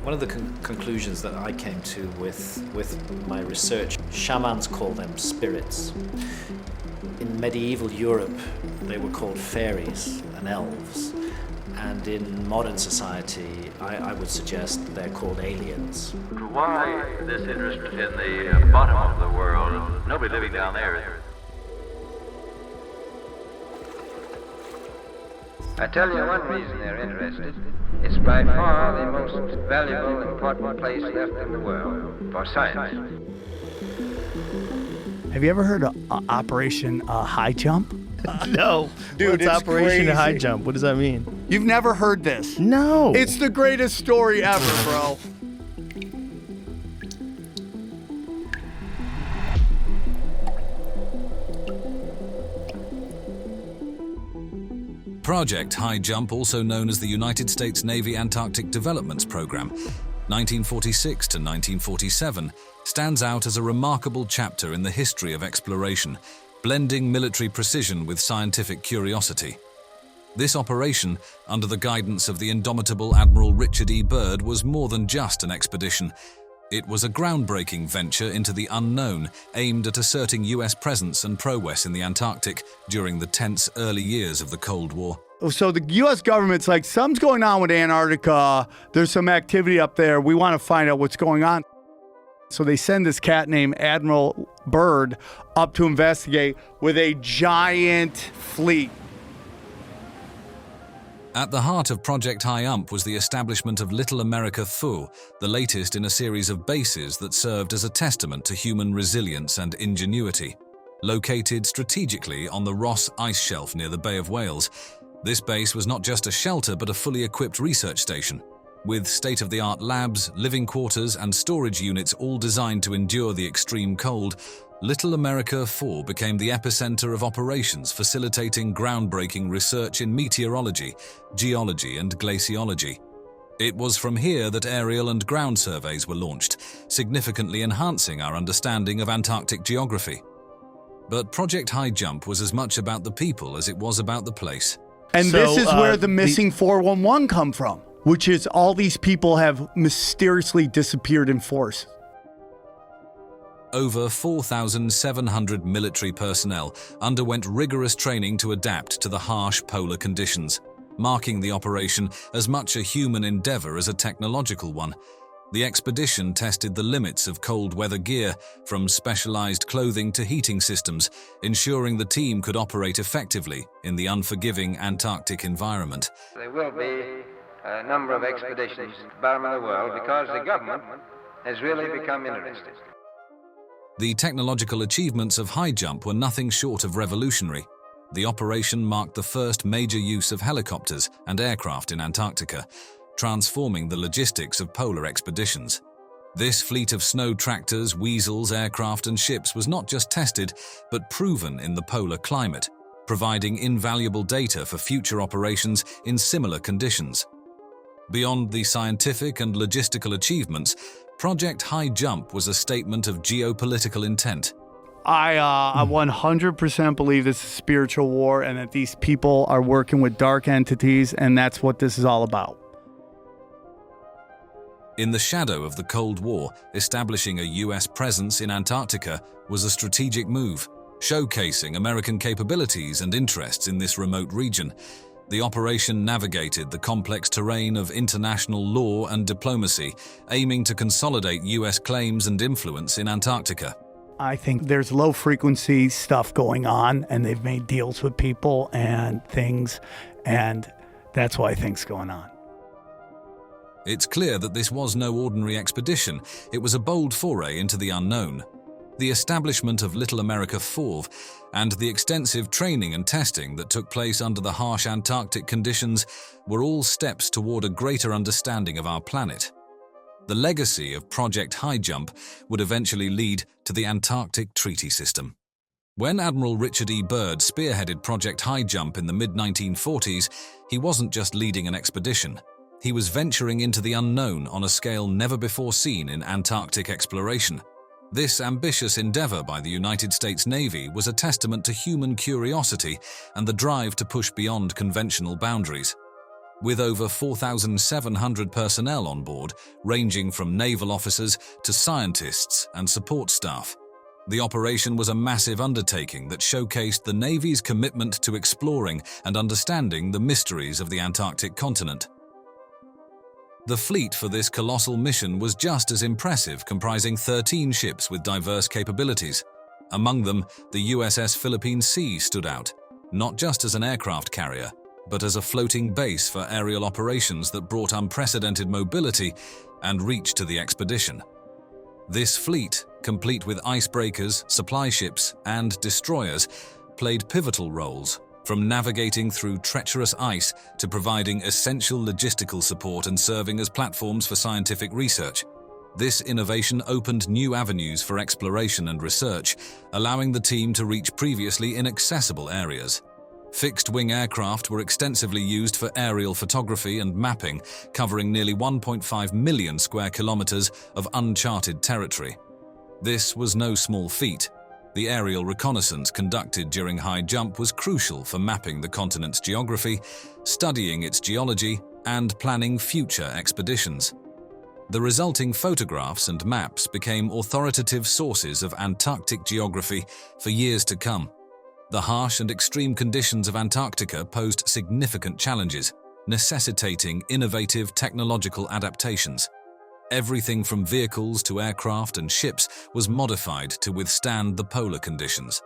One of the conclusions that I came to with my research, shamans call them spirits. In medieval Europe, they were called fairies and elves. And in modern society, I would suggest they're called aliens. Why this interest in the bottom of the world? Nobody living down there. I tell you one reason they're interested. It's by far the most valuable and important place left in the world for science. Have you ever heard of Operation Highjump? No. Dude, What's it's Operation crazy. Highjump? What does that mean? You've never heard this? No. It's the greatest story ever, bro. Project Highjump, also known as the United States Navy Antarctic Developments Program, 1946 to 1947, stands out as a remarkable chapter in the history of exploration, blending military precision with scientific curiosity. This operation, under the guidance of the indomitable Admiral Richard E. Byrd, was more than just an expedition. It was a groundbreaking venture into the unknown, aimed at asserting US presence and prowess in the Antarctic during the tense early years of the Cold War. So the U.S. government's like, something's going on with Antarctica. There's some activity up there. We want to find out what's going on. So they send this cat named Admiral Byrd up to investigate with a giant fleet. At the heart of Project Highjump was the establishment of Little America 4, the latest in a series of bases that served as a testament to human resilience and ingenuity. Located strategically on the Ross ice shelf near the Bay of Whales, this base was not just a shelter but a fully equipped research station. With state-of-the-art labs, living quarters, and storage units all designed to endure the extreme cold, Little America 4 became the epicenter of operations facilitating groundbreaking research in meteorology, geology, and glaciology. It was from here that aerial and ground surveys were launched, significantly enhancing our understanding of Antarctic geography. But Project Highjump was as much about the people as it was about the place. And So, this is where the missing 411 come from, which is all these people have mysteriously disappeared in force. Over 4,700 military personnel underwent rigorous training to adapt to the harsh polar conditions, marking the operation as much a human endeavor as a technological one. The expedition tested the limits of cold weather gear, from specialized clothing to heating systems, ensuring the team could operate effectively in the unforgiving Antarctic environment. There will be a number of expeditions to the bottom of the world because the government has really become interested. The technological achievements of Highjump were nothing short of revolutionary. The operation marked the first major use of helicopters and aircraft in Antarctica, transforming the logistics of polar expeditions. This fleet of snow tractors, weasels, aircraft, and ships was not just tested, but proven in the polar climate, providing invaluable data for future operations in similar conditions. Beyond the scientific and logistical achievements, Project Highjump was a statement of geopolitical intent. I 100% believe this is spiritual war and that these people are working with dark entities, and that's what this is all about. In the shadow of the Cold War, establishing a US presence in Antarctica was a strategic move, showcasing American capabilities and interests in this remote region. The operation navigated the complex terrain of international law and diplomacy, aiming to consolidate US claims and influence in Antarctica. I think there's low-frequency stuff going on, and they've made deals with people and things, and that's what I think's going on. It's clear that this was no ordinary expedition. It was a bold foray into the unknown. The establishment of Little America 4 and the extensive training and testing that took place under the harsh Antarctic conditions were all steps toward a greater understanding of our planet. The legacy of Project Highjump would eventually lead to the Antarctic Treaty System. When Admiral Richard E. Byrd spearheaded Project Highjump in the mid-1940s, he wasn't just leading an expedition. He was venturing into the unknown on a scale never before seen in Antarctic exploration. This ambitious endeavor by the United States Navy was a testament to human curiosity and the drive to push beyond conventional boundaries. with over 4,700 personnel on board, ranging from naval officers to scientists and support staff. The operation was a massive undertaking that showcased the Navy's commitment to exploring and understanding the mysteries of the Antarctic continent. The fleet for this colossal mission was just as impressive, comprising 13 ships with diverse capabilities. Among them, the USS Philippine Sea stood out, not just as an aircraft carrier, but as a floating base for aerial operations that brought unprecedented mobility and reach to the expedition. This fleet, complete with icebreakers, supply ships, and destroyers, played pivotal roles, from navigating through treacherous ice to providing essential logistical support and serving as platforms for scientific research. This innovation opened new avenues for exploration and research, allowing the team to reach previously inaccessible areas. Fixed-wing aircraft were extensively used for aerial photography and mapping, covering nearly 1.5 million square kilometers of uncharted territory. This was no small feat. The aerial reconnaissance conducted during Highjump was crucial for mapping the continent's geography, studying its geology, and planning future expeditions. The resulting photographs and maps became authoritative sources of Antarctic geography for years to come. The harsh and extreme conditions of Antarctica posed significant challenges, necessitating innovative technological adaptations. Everything from vehicles to aircraft and ships was modified to withstand the polar conditions.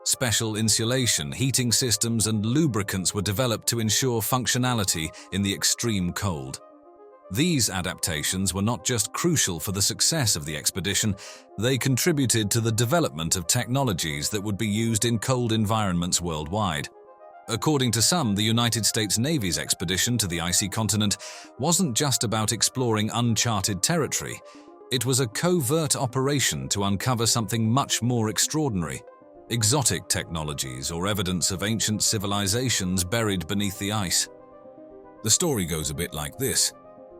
Special insulation, heating systems, and lubricants were developed to ensure functionality in the extreme cold. These adaptations were not just crucial for the success of the expedition, they contributed to the development of technologies that would be used in cold environments worldwide. According to some, the United States Navy's expedition to the icy continent wasn't just about exploring uncharted territory. It was a covert operation to uncover something much more extraordinary: exotic technologies or evidence of ancient civilizations buried beneath the ice. The story goes a bit like this.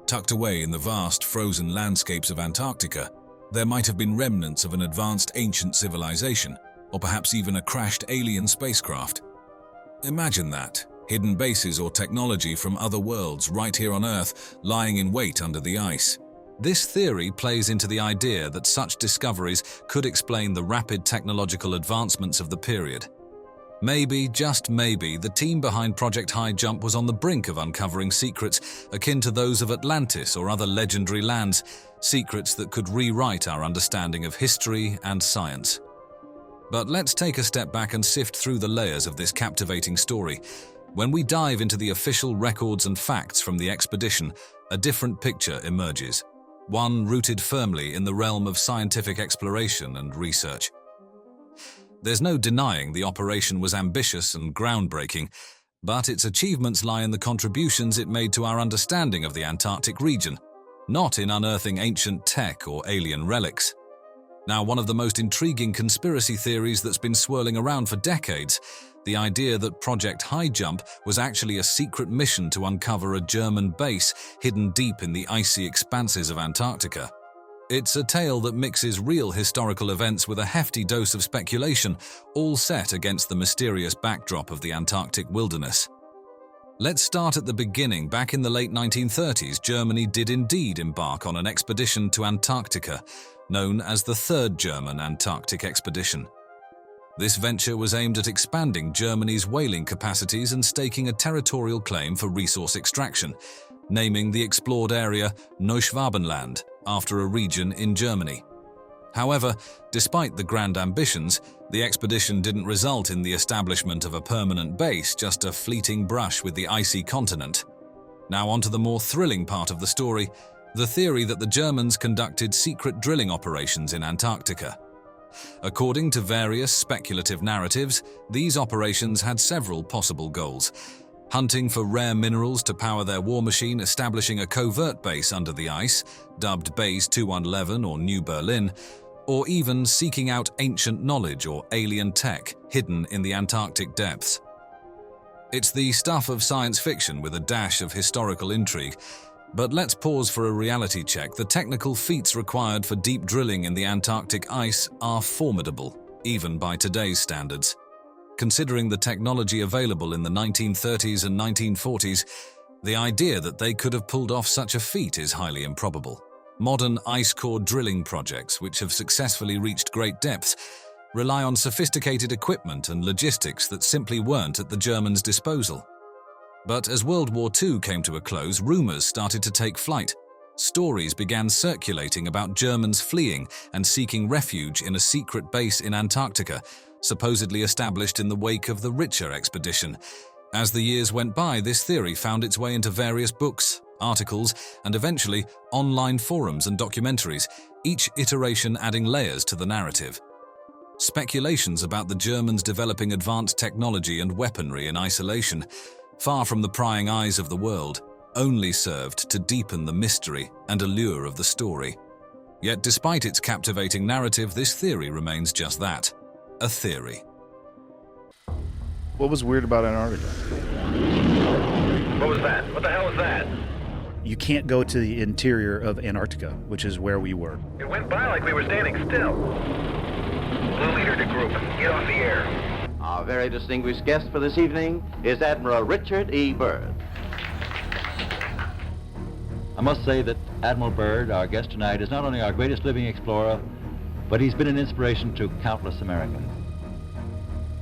Tucked away in the vast frozen landscapes of Antarctica, there might have been remnants of an advanced ancient civilization, or perhaps even a crashed alien spacecraft. Imagine that, hidden bases or technology from other worlds right here on Earth, lying in wait under the ice. This theory plays into the idea that such discoveries could explain the rapid technological advancements of the period. Maybe, just maybe, the team behind Project Highjump was on the brink of uncovering secrets akin to those of Atlantis or other legendary lands, secrets that could rewrite our understanding of history and science. But let's take a step back and sift through the layers of this captivating story. When we dive into the official records and facts from the expedition, a different picture emerges, one rooted firmly in the realm of scientific exploration and research. There's no denying the operation was ambitious and groundbreaking, but its achievements lie in the contributions it made to our understanding of the Antarctic region, not in unearthing ancient tech or alien relics. Now, one of the most intriguing conspiracy theories that's been swirling around for decades, the idea that Project Highjump was actually a secret mission to uncover a German base hidden deep in the icy expanses of Antarctica. It's a tale that mixes real historical events with a hefty dose of speculation, all set against the mysterious backdrop of the Antarctic wilderness. Let's start at the beginning. Back in the late 1930s, Germany did indeed embark on an expedition to Antarctica, known as the Third German Antarctic Expedition. This venture was aimed at expanding Germany's whaling capacities and staking a territorial claim for resource extraction, naming the explored area Neuschwabenland, after a region in Germany. However, despite the grand ambitions, the expedition didn't result in the establishment of a permanent base, just a fleeting brush with the icy continent. Now onto the more thrilling part of the story, the theory that the Germans conducted secret drilling operations in Antarctica. According to various speculative narratives, these operations had several possible goals: hunting for rare minerals to power their war machine, establishing a covert base under the ice, dubbed Base 2111 or New Berlin, or even seeking out ancient knowledge or alien tech hidden in the Antarctic depths. It's the stuff of science fiction with a dash of historical intrigue, but let's pause for a reality check. The technical feats required for deep drilling in the Antarctic ice are formidable, even by today's standards. Considering the technology available in the 1930s and 1940s, The idea that they could have pulled off such a feat is highly improbable. Modern ice core drilling projects, which have successfully reached great depths, rely on sophisticated equipment and logistics that simply weren't at the Germans' disposal. But as World War II came to a close, rumors started to take flight. Stories began circulating about Germans fleeing and seeking refuge in a secret base in Antarctica, supposedly established in the wake of the Richter expedition. As the years went by, this theory found its way into various books, articles, and eventually online forums and documentaries, each iteration adding layers to the narrative. Speculations about the Germans developing advanced technology and weaponry in isolation, far from the prying eyes of the world, only served to deepen the mystery and allure of the story. Yet despite its captivating narrative, this theory remains just that, a theory. What was weird about Antarctica? What was that? What the hell was that? You can't go to the interior of Antarctica, which is where we were. It went by like we were standing still. Blue leader to group. Get off the air. Our very distinguished guest for this evening is Admiral Richard E. Byrd. I must say that Admiral Byrd, our guest tonight, is not only our greatest living explorer, but he's been an inspiration to countless Americans.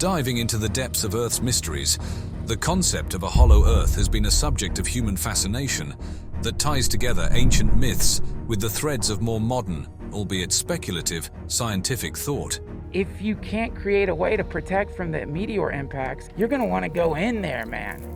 Diving into the depths of Earth's mysteries, the concept of a hollow Earth has been a subject of human fascination that ties together ancient myths with the threads of more modern, albeit speculative, scientific thought. If you can't create a way to protect from the meteor impacts, you're going to want to go in there, man.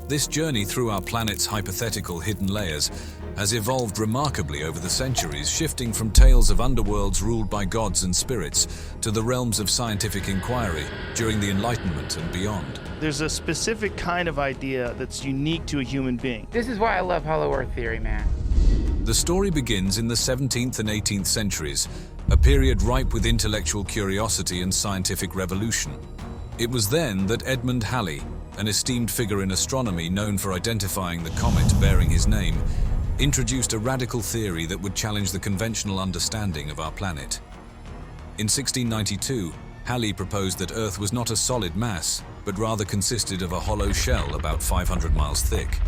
This journey through our planet's hypothetical hidden layers has evolved remarkably over the centuries, shifting from tales of underworlds ruled by gods and spirits to the realms of scientific inquiry during the Enlightenment and beyond. There's a specific kind of idea that's unique to a human being. This is why I love Hollow Earth theory, man. The story begins in the 17th and 18th centuries, a period ripe with intellectual curiosity and scientific revolution. It was then that Edmund Halley, an esteemed figure in astronomy known for identifying the comet bearing his name, introduced a radical theory that would challenge the conventional understanding of our planet. In 1692, Halley proposed that Earth was not a solid mass, but rather consisted of a hollow shell about 500 miles thick.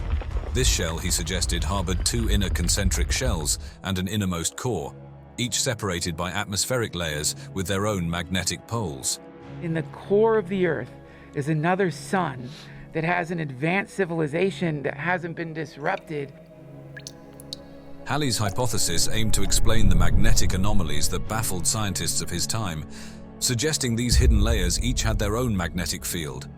This shell, he suggested, harbored two inner concentric shells and an innermost core, each separated by atmospheric layers with their own magnetic poles. In the core of the Earth is another sun that has an advanced civilization that hasn't been disrupted. Halley's hypothesis aimed to explain the magnetic anomalies that baffled scientists of his time, suggesting these hidden layers each had their own magnetic field.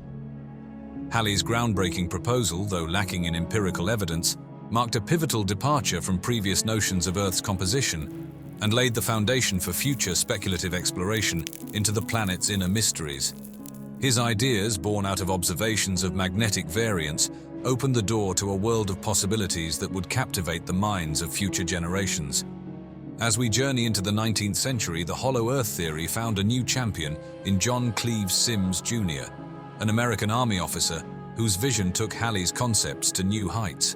Halley's groundbreaking proposal, though lacking in empirical evidence, marked a pivotal departure from previous notions of Earth's composition and laid the foundation for future speculative exploration into the planet's inner mysteries. His ideas, born out of observations of magnetic variance, opened the door to a world of possibilities that would captivate the minds of future generations. As we journey into the 19th century, the Hollow Earth theory found a new champion in John Cleves Symmes Jr., an American Army officer whose vision took Halley's concepts to new heights.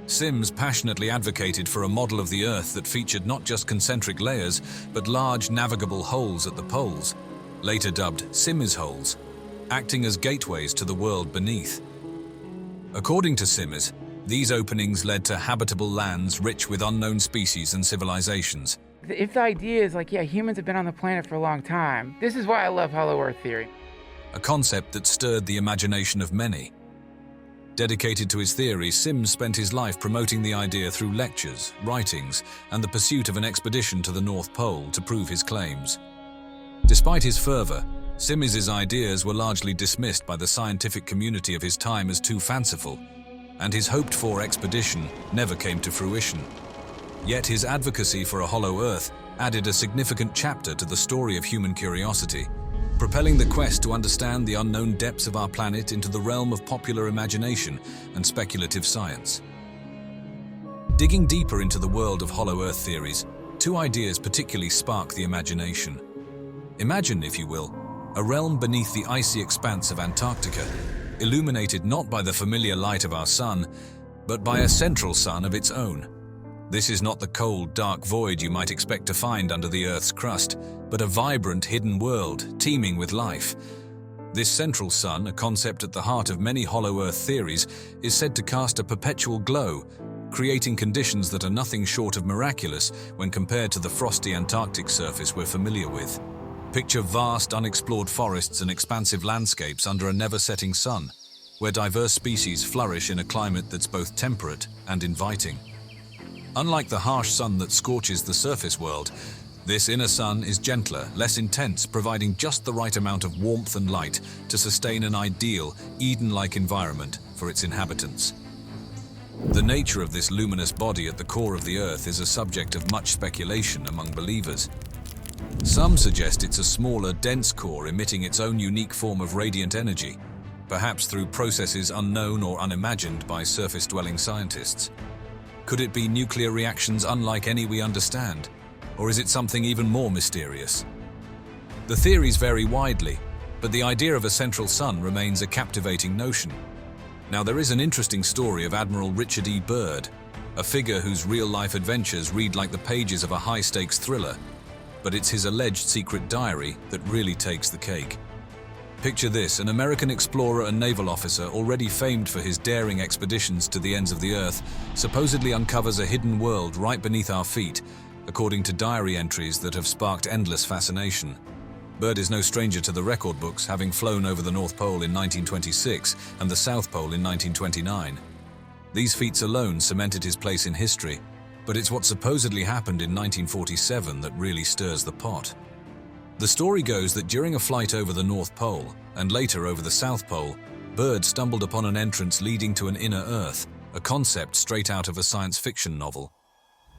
Symmes passionately advocated for a model of the Earth that featured not just concentric layers, but large navigable holes at the poles, later dubbed Symmes holes, acting as gateways to the world beneath. According to Symmes, these openings led to habitable lands rich with unknown species and civilizations. If the idea is like, yeah, humans have been on the planet for a long time, this is why I love Hollow Earth theory. A concept that stirred the imagination of many. Dedicated to his theory, Symmes spent his life promoting the idea through lectures, writings, and the pursuit of an expedition to the North Pole to prove his claims. Despite his fervor, Symmes's ideas were largely dismissed by the scientific community of his time as too fanciful, and his hoped-for expedition never came to fruition. Yet his advocacy for a hollow Earth added a significant chapter to the story of human curiosity, propelling the quest to understand the unknown depths of our planet into the realm of popular imagination and speculative science. Digging deeper into the world of hollow Earth theories, two ideas particularly spark the imagination. Imagine, if you will, a realm beneath the icy expanse of Antarctica, illuminated not by the familiar light of our sun, but by a central sun of its own. This is not the cold, dark void you might expect to find under the Earth's crust, but a vibrant, hidden world teeming with life. This central sun, a concept at the heart of many hollow Earth theories, is said to cast a perpetual glow, creating conditions that are nothing short of miraculous when compared to the frosty Antarctic surface we're familiar with. Picture vast, unexplored forests and expansive landscapes under a never-setting sun, where diverse species flourish in a climate that's both temperate and inviting. Unlike the harsh sun that scorches the surface world, this inner sun is gentler, less intense, providing just the right amount of warmth and light to sustain an ideal, Eden-like environment for its inhabitants. The nature of this luminous body at the core of the Earth is a subject of much speculation among believers. Some suggest it's a smaller, dense core emitting its own unique form of radiant energy, perhaps through processes unknown or unimagined by surface-dwelling scientists. Could it be nuclear reactions unlike any we understand? Or is it something even more mysterious? The theories vary widely, but the idea of a central sun remains a captivating notion. Now, there is an interesting story of Admiral Richard E. Byrd, a figure whose real-life adventures read like the pages of a high-stakes thriller, but it's his alleged secret diary that really takes the cake. Picture this: an American explorer and naval officer, already famed for his daring expeditions to the ends of the Earth, supposedly uncovers a hidden world right beneath our feet, according to diary entries that have sparked endless fascination. Byrd is no stranger to the record books, having flown over the North Pole in 1926 and the South Pole in 1929. These feats alone cemented his place in history, but it's what supposedly happened in 1947 that really stirs the pot. The story goes that during a flight over the North Pole, and later over the South Pole, Byrd stumbled upon an entrance leading to an inner Earth, a concept straight out of a science fiction novel.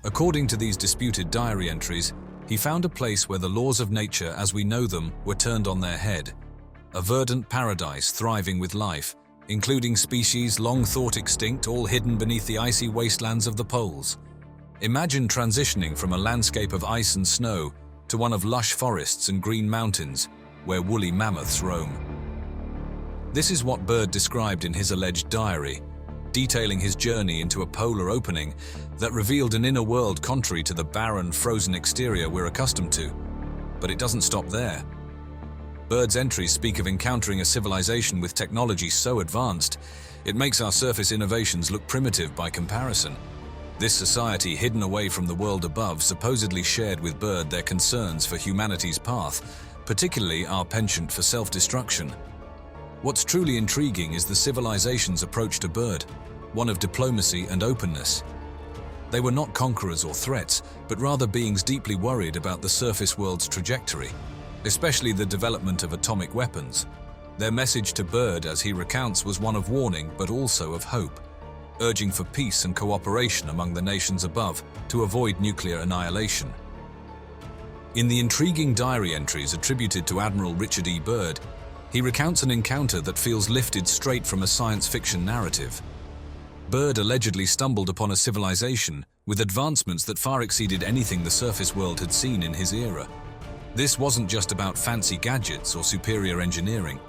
According to these disputed diary entries, he found a place where the laws of nature as we know them were turned on their head. A verdant paradise thriving with life, including species long thought extinct, all hidden beneath the icy wastelands of the poles. Imagine transitioning from a landscape of ice and snow to one of lush forests and green mountains, where woolly mammoths roam. This is what Byrd described in his alleged diary, detailing his journey into a polar opening that revealed an inner world contrary to the barren, frozen exterior we're accustomed to. But it doesn't stop there. Byrd's entries speak of encountering a civilization with technology so advanced, it makes our surface innovations look primitive by comparison. This society, hidden away from the world above, supposedly shared with Byrd their concerns for humanity's path, particularly our penchant for self-destruction. What's truly intriguing is the civilization's approach to Byrd, one of diplomacy and openness. They were not conquerors or threats, but rather beings deeply worried about the surface world's trajectory, especially the development of atomic weapons. Their message to Byrd, as he recounts, was one of warning but also of hope, urging for peace and cooperation among the nations above to avoid nuclear annihilation. In the intriguing diary entries attributed to Admiral Richard E. Byrd, he recounts an encounter that feels lifted straight from a science fiction narrative. Byrd allegedly stumbled upon a civilization with advancements that far exceeded anything the surface world had seen in his era. This wasn't just about fancy gadgets or superior engineering.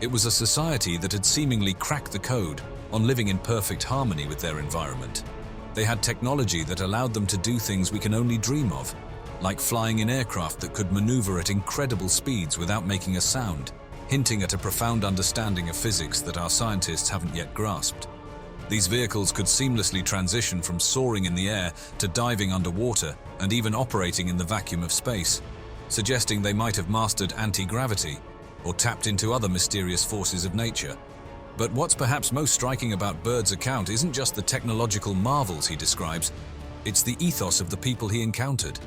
It was a society that had seemingly cracked the code on living in perfect harmony with their environment. They had technology that allowed them to do things we can only dream of, like flying in aircraft that could maneuver at incredible speeds without making a sound, hinting at a profound understanding of physics that our scientists haven't yet grasped. These vehicles could seamlessly transition from soaring in the air to diving underwater and even operating in the vacuum of space, suggesting they might have mastered anti-gravity or tapped into other mysterious forces of nature. But what's perhaps most striking about Byrd's account isn't just the technological marvels he describes, it's the ethos of the people he encountered.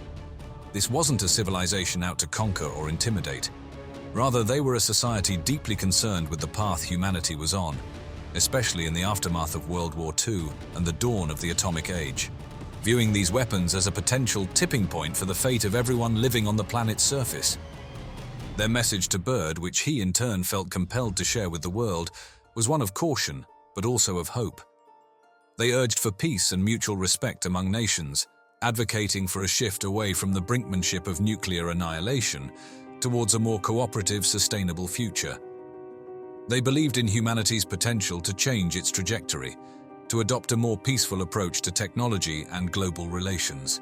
This wasn't a civilization out to conquer or intimidate. Rather, they were a society deeply concerned with the path humanity was on, especially in the aftermath of World War II and the dawn of the atomic age, viewing these weapons as a potential tipping point for the fate of everyone living on the planet's surface. Their message to Byrd, which he in turn felt compelled to share with the world, was one of caution, but also of hope. They urged for peace and mutual respect among nations, advocating for a shift away from the brinkmanship of nuclear annihilation towards a more cooperative, sustainable future. They believed in humanity's potential to change its trajectory, to adopt a more peaceful approach to technology and global relations.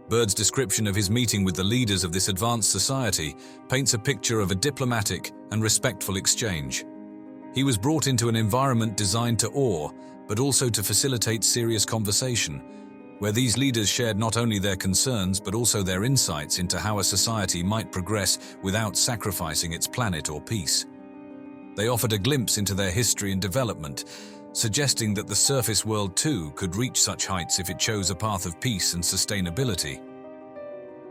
Byrd's description of his meeting with the leaders of this advanced society paints a picture of a diplomatic and respectful exchange. He was brought into an environment designed to awe, but also to facilitate serious conversation, where these leaders shared not only their concerns but also their insights into how a society might progress without sacrificing its planet or peace. They offered a glimpse into their history and development, suggesting that the surface world too could reach such heights if it chose a path of peace and sustainability.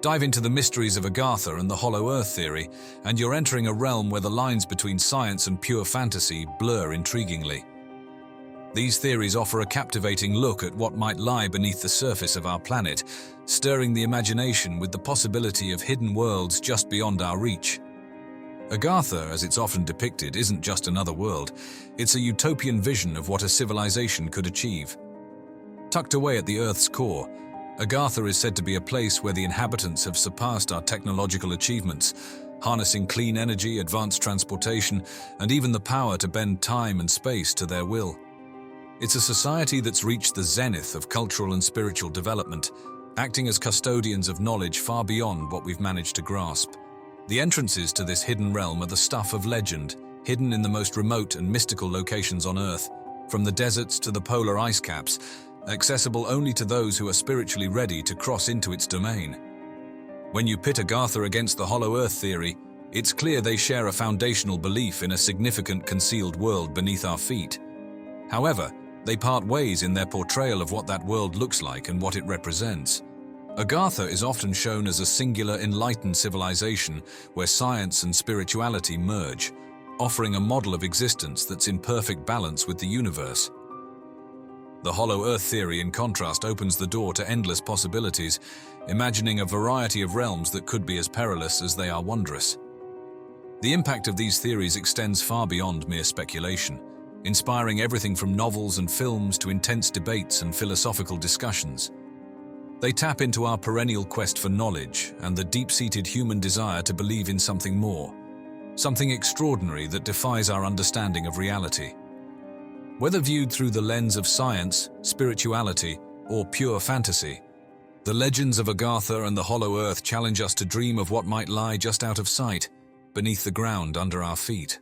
Dive into the mysteries of Agartha and the Hollow Earth theory, and you're entering a realm where the lines between science and pure fantasy blur intriguingly. These theories offer a captivating look at what might lie beneath the surface of our planet, stirring the imagination with the possibility of hidden worlds just beyond our reach. Agartha, as it's often depicted, isn't just another world. It's a utopian vision of what a civilization could achieve. Tucked away at the Earth's core, Agartha is said to be a place where the inhabitants have surpassed our technological achievements, harnessing clean energy, advanced transportation, and even the power to bend time and space to their will. It's a society that's reached the zenith of cultural and spiritual development, acting as custodians of knowledge far beyond what we've managed to grasp. The entrances to this hidden realm are the stuff of legend, hidden in the most remote and mystical locations on Earth, from the deserts to the polar ice caps, accessible only to those who are spiritually ready to cross into its domain. When you pit Agartha against the Hollow Earth theory, it's clear they share a foundational belief in a significant concealed world beneath our feet. However, they part ways in their portrayal of what that world looks like and what it represents. Agartha is often shown as a singular enlightened civilization where science and spirituality merge, offering a model of existence that's in perfect balance with the universe. The Hollow Earth theory, in contrast, opens the door to endless possibilities, imagining a variety of realms that could be as perilous as they are wondrous. The impact of these theories extends far beyond mere speculation, inspiring everything from novels and films to intense debates and philosophical discussions. They tap into our perennial quest for knowledge and the deep-seated human desire to believe in something more, something extraordinary that defies our understanding of reality. Whether viewed through the lens of science, spirituality, or pure fantasy, the legends of Agartha and the Hollow Earth challenge us to dream of what might lie just out of sight, beneath the ground under our feet.